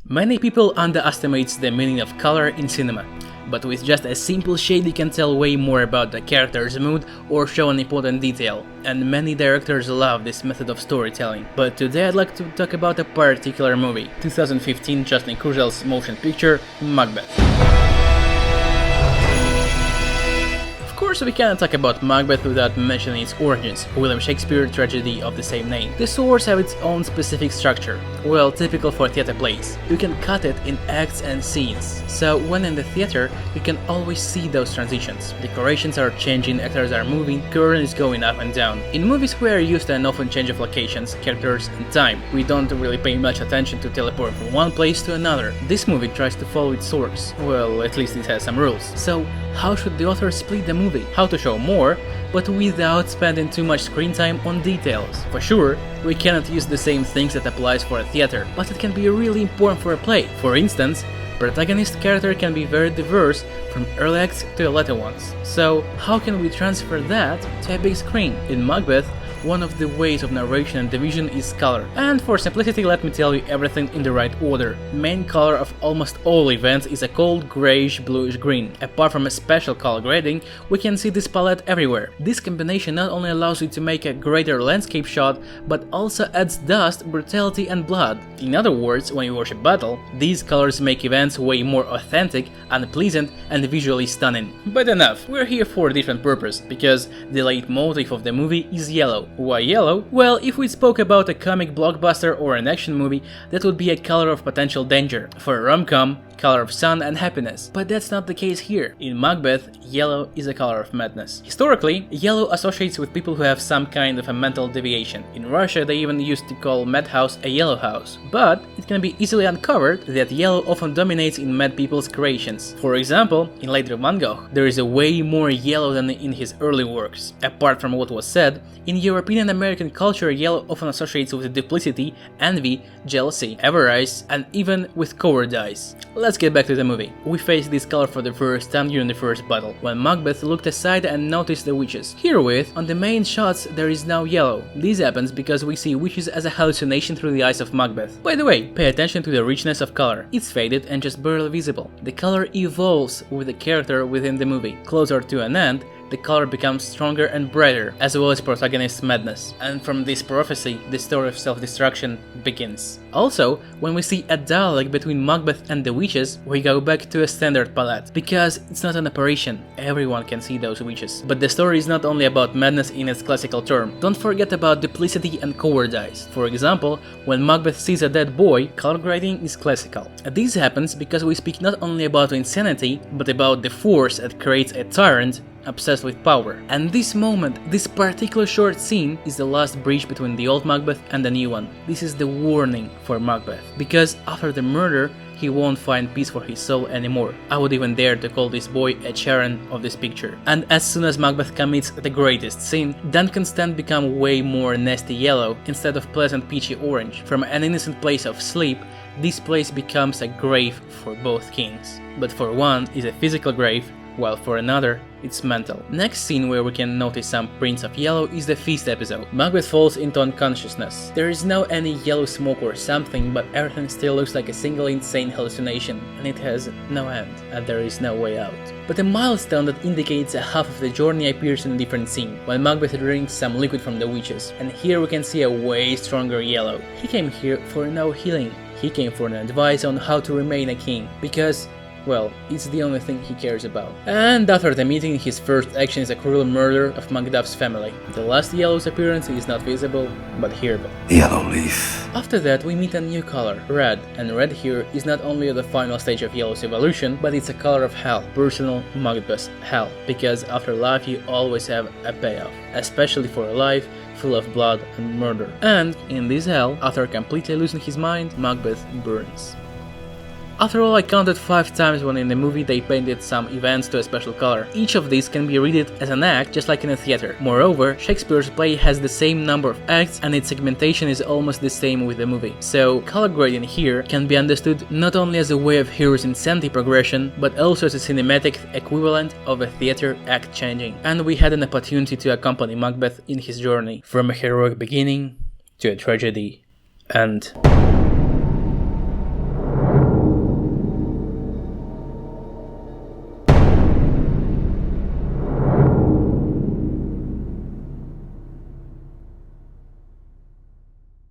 Many people underestimate the meaning of color in cinema, but with just a simple shade you can tell way more about the character's mood or show an important detail, and many directors love this method of storytelling. But today I'd like to talk about a particular movie, 2015 Justin Kurzel's motion picture, Macbeth. Of course, we cannot talk about Macbeth without mentioning its origins, William Shakespeare tragedy of the same name. The stories have its own specific structure, well, typical for theater plays. You can cut it in acts and scenes, so when in the theater, you can always see those transitions. Decorations are changing, actors are moving, curtain is going up and down. In movies we are used to an often change of locations, characters and time. We don't really pay much attention to teleport from one place to another. This movie tries to follow its source, well, at least it has some rules. So, how should the author split the movie? How to show more, but without spending too much screen time on details. For sure, we cannot use the same things that applies for a theater, but it can be really important for a play. For instance, protagonist character can be very diverse from early acts to later ones. So, how can we transfer that to a big screen? In Macbeth, one of the ways of narration and division is color. And for simplicity, let me tell you everything in the right order. Main color of almost all events is a cold grayish bluish green. Apart from a special color grading, we can see this palette everywhere. This combination not only allows you to make a greater landscape shot, but also adds dust, brutality and blood. In other words, when you watch a battle, these colors make events way more authentic, unpleasant and visually stunning. But enough, we're here for a different purpose, because the leitmotif of the movie is yellow. Why yellow? Well, if we spoke about a comic blockbuster or an action movie, that would be a color of potential danger. For a rom-com, color of sun and happiness. But that's not the case here. In Macbeth, yellow is a color of madness. Historically, yellow associates with people who have some kind of a mental deviation. In Russia, they even used to call madhouse a yellow house. But it can be easily uncovered that yellow often dominates in mad people's creations. For example, in later Van Gogh, there is a way more yellow than in his early works. Apart from what was said, in European and American culture, yellow often associates with duplicity, envy, jealousy, avarice, and even with cowardice. Let's get back to the movie. We face this color for the first time during the first battle, when Macbeth looked aside and noticed the witches. Herewith, on the main shots, there is now yellow. This happens because we see witches as a hallucination through the eyes of Macbeth. By the way, pay attention to the richness of color. It's faded and just barely visible. The color evolves with the character within the movie. Closer to an end, the color becomes stronger and brighter, as well as protagonist's madness. And from this prophecy, the story of self-destruction begins. Also, when we see a dialogue between Macbeth and the witches, we go back to a standard palette, because it's not an apparition, everyone can see those witches. But the story is not only about madness in its classical term. Don't forget about duplicity and cowardice. For example, when Macbeth sees a dead boy, color grading is classical. This happens because we speak not only about insanity, but about the force that creates a tyrant obsessed with power. And this moment, this particular short scene, is the last breach between the old Macbeth and the new one. This is the warning for Macbeth, because after the murder, he won't find peace for his soul anymore. I would even dare to call this boy a Charon of this picture. And as soon as Macbeth commits the greatest sin, Duncan's tent become way more nasty yellow instead of pleasant peachy orange. From an innocent place of sleep, this place becomes a grave for both kings. But for one is a physical grave, while for another, it's mental. Next scene where we can notice some prints of yellow is the feast episode. Macbeth falls into unconsciousness. There is no any yellow smoke or something, but everything still looks like a single insane hallucination, and it has no end, and there is no way out. But a milestone that indicates a half of the journey appears in a different scene, when Macbeth drinks some liquid from the witches, and here we can see a way stronger yellow. He came here for no healing. He came for an advice on how to remain a king, because well, it's the only thing he cares about. And after the meeting, his first action is a cruel murder of Macduff's family. The last yellow's appearance is not visible, but hearable. Yellow leaf. After that, we meet a new color, red. And red here is not only the final stage of yellow's evolution, but it's a color of hell, personal Macbeth's hell. Because after life, you always have a payoff, especially for a life full of blood and murder. And in this hell, after completely losing his mind, Macbeth burns. After all, I counted 5 times when in the movie they painted some events to a special color. Each of these can be read as an act, just like in a theater. Moreover, Shakespeare's play has the same number of acts and its segmentation is almost the same with the movie. So, color grading here can be understood not only as a way of hero's insanity progression, but also as a cinematic equivalent of a theater act changing. And we had an opportunity to accompany Macbeth in his journey, from a heroic beginning to a tragedy end.